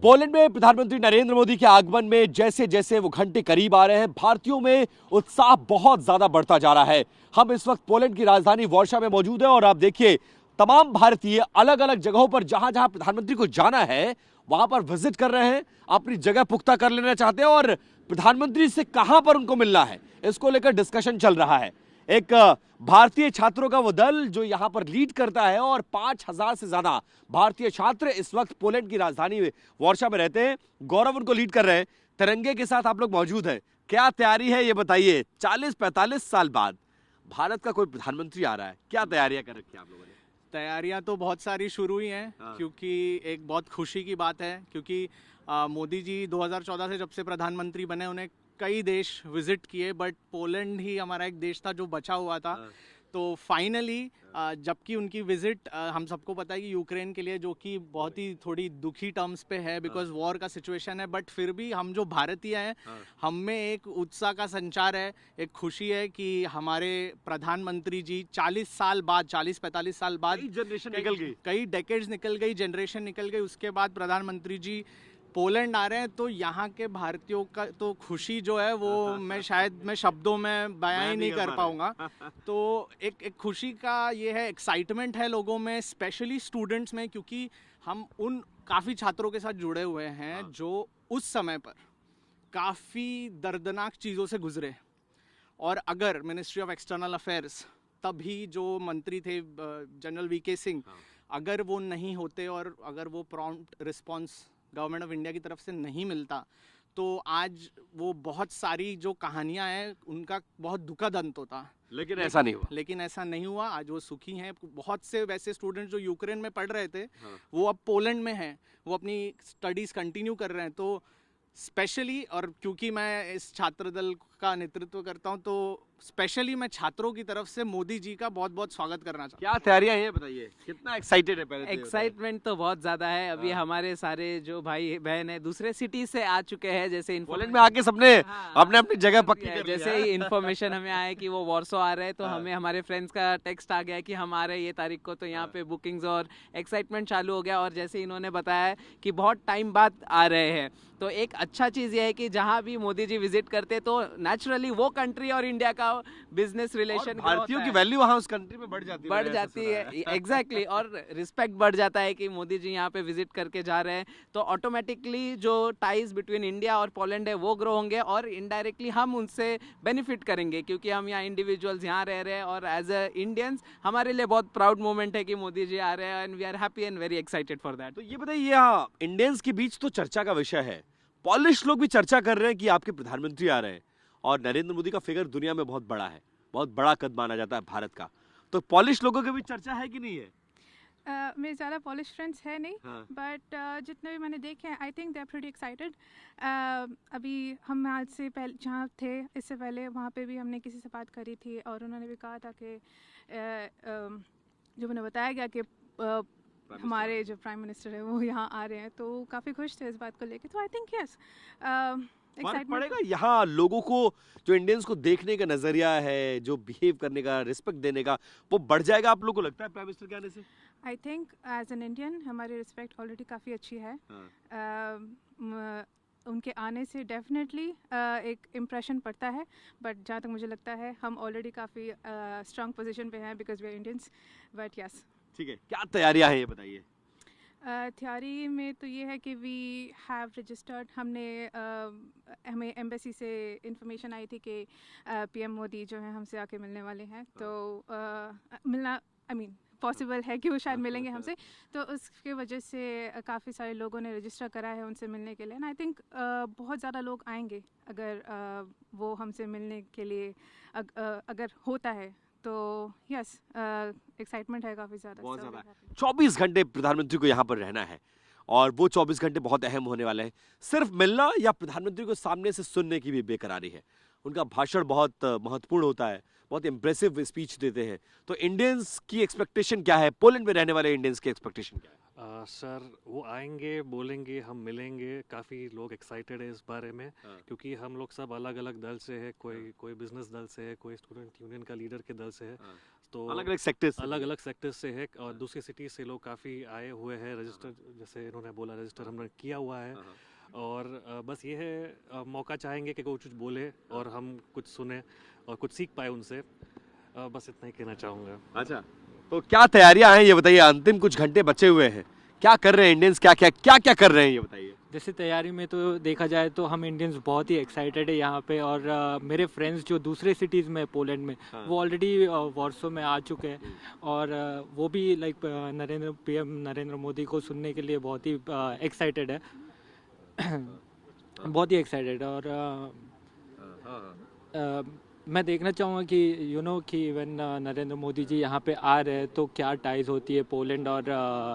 Poland में प्रधानमंत्री नरेंद्र मोदी के आगमन में जैसे जैसे वो घंटे करीब आ रहे हैं, भारतीयों में उत्साह बहुत ज्यादा बढ़ता जा रहा है। हम इस वक्त पोलैंड की राजधानी वार्शा में मौजूद हैं और आप देखिए तमाम भारतीय अलग अलग जगहों पर जहां जहां प्रधानमंत्री को जाना है वहां पर विजिट कर रहे हैं, अपनी जगह पुख्ता कर लेना चाहते हैं और प्रधानमंत्री से कहां पर उनको मिलना है इसको लेकर डिस्कशन चल रहा है। एक भारतीय छात्रों का वो दल जो यहां पर लीड करता है और 5000 से ज्यादा भारतीय छात्र इस वक्त पोलैंड की राजधानी वार्शा में रहते हैं। गौरव उनको लीड कर रहे हैं। तिरंगे के साथ आप लोग मौजूद हैं। क्या तैयारी है ये बताइए, 40-45 साल बाद भारत का कोई प्रधानमंत्री आ रहा है, क्या तैयारियां कर रखी हैं आप लोगों ने? तैयारियां तो बहुत सारी शुरू हुई हैं। क्योंकि एक बहुत खुशी की बात है क्योंकि मोदी जी 2014 से जब से प्रधानमंत्री बने उन्हें कई देश विजिट किए, बट पोलैंड ही हमारा एक देश था जो बचा हुआ था। तो फाइनली जबकि उनकी विजिट हम सबको पता है कि यूक्रेन के लिए जो कि बहुत ही थोड़ी दुखी टर्म्स पे है बिकॉज वॉर का सिचुएशन है, बट फिर भी हम जो भारतीय हैं हम में एक उत्साह का संचार है, एक खुशी है कि हमारे प्रधानमंत्री जी 40 साल बाद 40-45 साल बाद जनरेशन निकल गई, कई डेकेड्स निकल गई, जनरेशन निकल गई, उसके बाद प्रधानमंत्री जी पोलैंड आ रहे हैं। तो यहाँ के भारतीयों का तो खुशी जो है वो मैं शब्दों में बयां ही नहीं कर पाऊंगा। तो एक खुशी का ये है, एक्साइटमेंट है लोगों में, स्पेशली स्टूडेंट्स में, क्योंकि हम उन काफ़ी छात्रों के साथ जुड़े हुए हैं जो उस समय पर काफ़ी दर्दनाक चीज़ों से गुजरे। और अगर मिनिस्ट्री ऑफ एक्सटर्नल अफेयर्स तभी जो मंत्री थे जनरल वीके सिंह, अगर वो नहीं होते और अगर वो prompt response government of India की तरफ से नहीं मिलता तो आज वो बहुत सारी जो कहानियां हैं उनका बहुत दुखद अंत होता। लेकिन ऐसा नहीं हुआ। आज वो सुखी हैं। बहुत से वैसे स्टूडेंट्स जो यूक्रेन में पढ़ रहे थे वो अब पोलैंड में हैं, वो अपनी स्टडीज कंटिन्यू कर रहे हैं। तो स्पेशली, और क्योंकि मैं इस छात्र दल का नेतृत्व करता हूं तो स्पेशली मैं छात्रों की तरफ से मोदी जी का बहुत बहुत स्वागत करना चाहता हूं। क्या तैयारियां हैं बताइए, कितना एक्साइटेड है? पहले एक्साइटमेंट तो बहुत ज्यादा है। अभी हमारे सारे जो भाई बहन है दूसरे सिटी से आ चुके हैं, जैसे पोलैंड में आके सबने अपने अपनी जगह पक्की कर जैसे ही इन्फॉर्मेशन हमें आया कि वो वॉर्सो आ रहे हैं तो हमें हमारे फ्रेंड्स का टेक्स्ट आ गया कि हम आ रहे हैं ये तारीख को, तो यहाँ पे बुकिंग्स और एक्साइटमेंट चालू हो गया। और जैसे इन्होंने बताया कि बहुत टाइम बाद आ रहे हैं, तो एक अच्छा चीज़ ये है कि जहाँ भी मोदी जी विजिट करते तो नेचुरली वो कंट्री और इंडिया का बिजनेस रिलेशन, भारतीयों की वैल्यू वहाँ उस कंट्री में बढ़ जाती है एग्जैक्टली और रिस्पेक्ट बढ़ जाता है कि मोदी जी यहाँ पे विजिट करके जा रहे हैं। तो ऑटोमेटिकली जो टाइज बिटवीन इंडिया और पोलैंड है वो ग्रो होंगे और इनडायरेक्टली हम उनसे बेनिफिट करेंगे क्योंकि हम यहाँ इंडिविजुअल्स यहाँ रह रहे हैं और एज अ इंडियंस हमारे लिए बहुत प्राउड मोमेंट है कि मोदी जी आ रहे हैं and we are happy and very excited for that. तो ये बताइए, यहाँ इंडियंस के बीच तो चर्चा का विषय है, पॉलिश लोग भी चर्चा कर रहे हैं कि आपके प्रधानमंत्री आ रहे हैं और नरेंद्र मोदी का फिगर दुनिया में बहुत बड़ा है, बहुत बड़ा कद माना जाता है भारत का। तो पॉलिश लोगों के बीच चर्चा है कि नहीं है? मेरे ज़्यादा पॉलिश फ्रेंड्स है नहीं, बट जितने भी मैंने देखे हैं I think they are pretty excited. अभी हम आज से पहले जहाँ थे इससे पहले वहाँ पे भी हमने किसी से बात करी थी और उन्होंने भी कहा था कि जो मैंने बताया गया कि हमारे जो प्राइम मिनिस्टर है वो यहाँ आ रहे हैं, तो काफ़ी खुश थे इस बात को लेके। तो आई थिंक यस फर्क पड़ेगा यहाँ लोगों को, जो इंडियंस को देखने का नजरिया है, जो बिहेव करने का, रिस्पेक्ट देने का, वो बढ़ जाएगा आप लोगों को लगता है प्राइम मिनिस्टर के आने से? I think as an Indian हमारी रिस्पेक्ट ऑलरेडी काफ़ी अच्छी है। उनके आने से डेफिनेटली एक इम्प्रेशन पड़ता है, बट जहाँ तक मुझे लगता है हम ऑलरेडी काफ़ी स्ट्रॉन्ग पोजीशन पे हैं because we are Indians. But yes, ठीक है। क्या तैयारियां हैं ये बताइए? तैयारी में तो ये है कि वी हैव रजिस्टर्ड, हमें एम्बेसी से इंफॉर्मेशन आई थी कि पीएम मोदी जो है हमसे आके मिलने वाले हैं। तो मिलना पॉसिबल है कि वो शायद मिलेंगे हमसे, तो उसके वजह से काफ़ी सारे लोगों ने रजिस्टर करा है उनसे मिलने के लिए। एंड आई थिंक बहुत ज़्यादा लोग आएंगे अगर वो हमसे मिलने के लिए अगर होता है तो यस, एक्साइटमेंट है काफ़ी ज़्यादा, बहुत ज़्यादा। 24 घंटे प्रधानमंत्री को यहाँ पर रहना है और वो 24 घंटे बहुत अहम होने वाले हैं। सिर्फ मिलना या प्रधानमंत्री को सामने से सुनने की भी बेकरारी है। उनका भाषण बहुत महत्वपूर्ण होता है, बहुत इंप्रेसिव स्पीच देते हैं। तो इंडियंस की एक्सपेक्टेशन क्या है, पोलैंड में रहने वाले इंडियंस की एक्सपेक्टेशन क्या है? सर वो आएंगे, बोलेंगे, हम मिलेंगे, काफ़ी लोग एक्साइटेड है इस बारे में, क्योंकि हम लोग सब अलग अलग दल से है, कोई बिजनेस दल से है, कोई स्टूडेंट यूनियन का लीडर के दल से है, तो अलग अलग सेक्टर्स अलग अलग सेक्टर्स से है, और दूसरी सिटी से लोग काफ़ी आए हुए हैं, रजिस्टर जैसे इन्होंने बोला रजिस्टर हमने किया हुआ है, और बस ये है मौका चाहेंगे कि कोई कुछ बोले और हम कुछ सुने और कुछ सीख पाए उनसे, बस इतना ही कहना चाहूँगा। अच्छा, तो क्या तैयारियां हैं ये बताइए, अंतिम कुछ घंटे बचे हुए हैं, क्या कर रहे हैं इंडियंस, क्या कर रहे हैं ये बताइए। जैसे तैयारी में तो देखा जाए तो हम इंडियंस बहुत ही एक्साइटेड है यहाँ पे, और मेरे फ्रेंड्स जो दूसरे सिटीज़ में पोलैंड में वो ऑलरेडी वॉर्सो में आ चुके हैं, और वो भी लाइक पीएम नरेंद्र मोदी को सुनने के लिए बहुत ही एक्साइटेड है बहुत ही एक्साइटेड। और मैं देखना चाहूँगा कि कि इवन नरेंद्र मोदी जी यहाँ पे आ रहे हैं तो क्या टाइज होती है पोलैंड और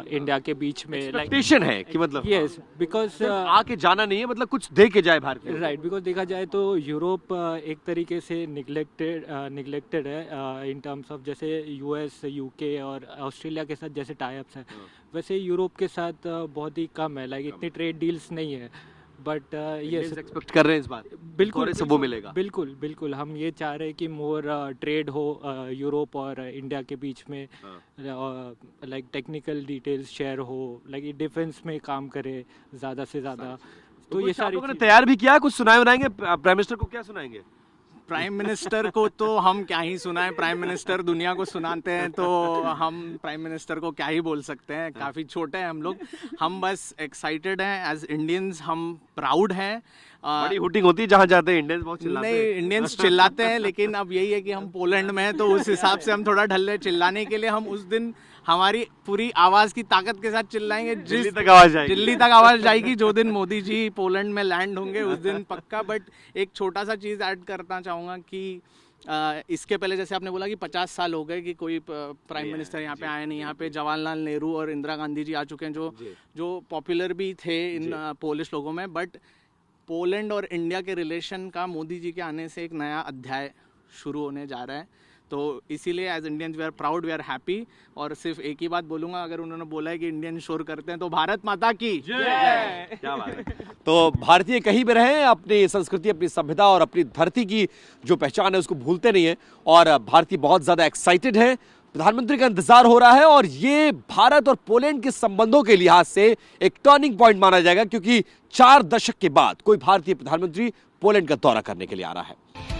इंडिया के बीच में, एक्सपेक्टेशन है कि मतलब यस बिकॉज आके जाना नहीं है, मतलब कुछ दे के जाए भारतीय। राइट, बिकॉज देखा जाए तो यूरोप एक तरीके से निगलेक्टेड है इन टर्म्स ऑफ, जैसे यूएस यूके और ऑस्ट्रेलिया के साथ जैसे टाई अप्स हैं, वैसे यूरोप के साथ बहुत ही कम है, लाइक इतनी ट्रेड डील्स नहीं है, बट ये एक्सपेक्ट कर रहे हैं इस बार बिल्कुल से वो मिलेगा। बिल्कुल हम ये चाह रहे हैं कि मोर ट्रेड हो यूरोप और इंडिया के बीच में, लाइक टेक्निकल डिटेल्स शेयर हो, लाइक डिफेंस में काम करे ज़्यादा से ज़्यादा, तो ये सारी तैयार भी किया, कुछ सुनाएंगे प्राइम मिनिस्टर को, क्या सुनाएंगे? प्राइम मिनिस्टर को तो हम क्या ही सुनाएं, प्राइम मिनिस्टर दुनिया को सुनाते हैं, तो हम प्राइम मिनिस्टर को क्या ही बोल सकते हैं, काफ़ी छोटे हैं हम लोग। हम बस एक्साइटेड हैं एज इंडियंस, हम प्राउड हैं। बड़ी हुटिंग होती है जहाँ जाते हैं, इंडियंस बहुत चिल्लाते हैं। नहीं, इंडियंस चिल्लाते हैं, लेकिन अब यही है कि हम पोलैंड में हैं तो उस हिसाब से हम थोड़ा ढल रहे। चिल्लाने के लिए हम उस दिन हमारी पूरी आवाज की ताकत के साथ चिल्लाएंगे, दिल्ली तक आवाज जाएगी, दिल्ली तक आवाज जाएगी जो दिन मोदी जी पोलैंड में लैंड होंगे उस दिन पक्का। बट एक छोटा सा चीज़ ऐड करना चाहूँगा कि इसके पहले जैसे आपने बोला कि 50 साल हो गए कि कोई प्राइम मिनिस्टर यहाँ पे आए नहीं। यहाँ पे जवाहरलाल नेहरू और इंदिरा गांधी जी आ चुके हैं जो पॉपुलर भी थे इन पोलिश लोगों में। बट पोलैंड और इंडिया के रिलेशन का मोदी जी के आने से एक नया अध्याय शुरू होने जा रहा है, तो इसीलिए as Indians we are proud, we are happy. और सिर्फ एक ही बात बोलूंगा, अगर उन्होंने बोला है कि इंडियन शोर करते हैं तो भारत माता की जय। क्या बात है। तो भारतीय कहीं भी रहे, अपनी संस्कृति, अपनी सभ्यता और अपनी धरती की जो पहचान है उसको भूलते नहीं है, और भारतीय बहुत ज्यादा एक्साइटेड है। प्रधानमंत्री का इंतजार हो रहा है, और ये भारत और पोलैंड के संबंधों के लिहाज से एक टर्निंग पॉइंट माना जाएगा, क्योंकि 4 दशक के बाद कोई भारतीय प्रधानमंत्री पोलैंड का दौरा करने के लिए आ रहा है।